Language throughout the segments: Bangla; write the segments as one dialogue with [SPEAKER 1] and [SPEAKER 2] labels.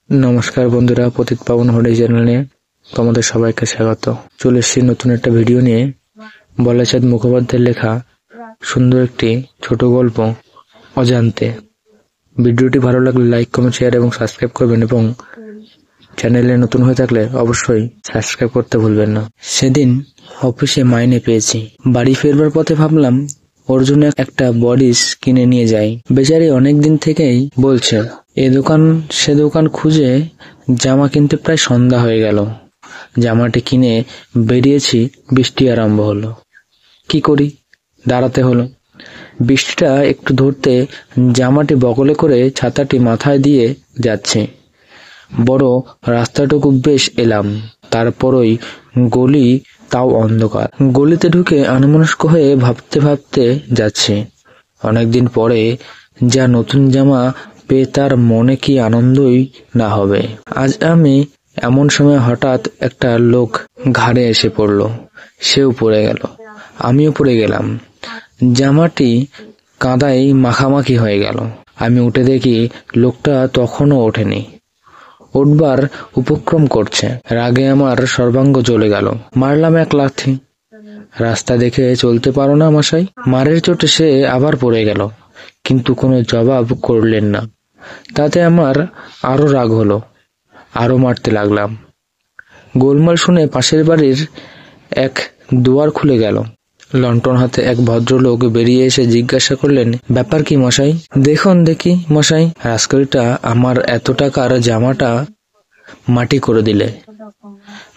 [SPEAKER 1] নমস্কার বন্ধুরা, পতিত পাবন হোডি চ্যানেলে তোমাদের সবাইকে স্বাগত। চলে এসেছি নতুন একটা ভিডিও নিয়ে। বলাচাঁদ মুখোপাধ্যায়ের লেখা সুন্দর একটি ছোট গল্প অজান্তে। ভিডিওটি ভালো লাগলে লাইক, কমেন্ট, শেয়ার এবং সাবস্ক্রাইব করবেন, এবং চ্যানেলে নতুন হয়ে থাকলে অবশ্যই সাবস্ক্রাইব করতে ভুলবেন না। সেদিন অফিসে মাইনে পেয়েছি। বাড়ি ফেরবার পথে ভাবলাম ওর জন্য একটা বডিস কিনে নিয়ে যাই। বেচারি অনেকদিন থেকেই বলছে এ দোকান সে দোকান খুঁজে জামা কিনতে প্রায় সন্ধ্যা হয়ে গেল। জামাটি কিনে বেরিয়েছি, বৃষ্টি আরম্ভ হলো। কি করি, দাঁড়াতে হলো। বৃষ্টিটা একটু ধরতে জামাটি বগলে করে ছাতাটি মাথায় দিয়ে যাচ্ছে। বড় রাস্তাটুকু বেশ এলাম, তারপরই গলি, তাও অন্ধকার। গলিতে ঢুকে আনমনস্ক হয়ে ভাবতে ভাবতে যাচ্ছে অনেকদিন পরে যা নতুন জামা পেয়ে তার মনে কি আনন্দই না হবে। আজ আমি এমন সময় হঠাৎ একটা লোক ঘাড়ে এসে পড়ল। সেও পড়ে গেল, আমিও পড়ে গেলাম। জামাটি কাদায় মাখামাখি হয়ে গেল। আমি উঠে দেখি লোকটা তখনও ওঠেনি, উঠবার উপক্রম করছে। রাগে আমার সর্বাঙ্গ জ্বলে গেল। মারলাম এক লাথি। রাস্তা দেখে চলতে পারো না মশাই? মারের চোটে সে আবার পড়ে গেল, কিন্তু কোনো জবাব করলেন না। তাতে আমার আরো রাগ হলো, আরো মারতে লাগলাম। গোলমাল শুনে পাশের বাড়ির এক দুয়ার খুলে গেল। লণ্ঠন হাতে এক ভদ্রলোক বেরিয়ে এসে জিজ্ঞাসা করলেন, ব্যাপার কি মশাই? দেখুন দেখি মশাই, রাস্কলটা আমার এত টাকার জামাটা মাটি করে দিলে।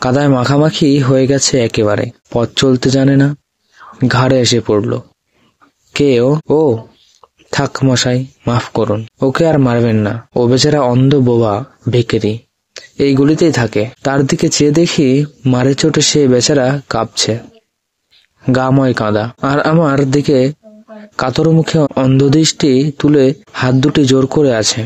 [SPEAKER 1] কাদায় মাখামাখি হয়ে গেছে একেবারে, পথ চলতে জানে না, ঘাড়ে এসে পড়ল। কে ও? ও থাক মশাই, মাফ করুন, ওকে আর মারবেন না। ও বেচারা অন্ধ বোবা ভিখারি, এই গলিতেই থাকে। তার দিকে চেয়ে দেখি মারে চোটে সে বেচারা কাঁপছে, গাময় কাঁদা, আর আমার দিকে কাতর মুখে অন্ধদৃষ্টি তুলে হাত দুটি জোর করে আছে।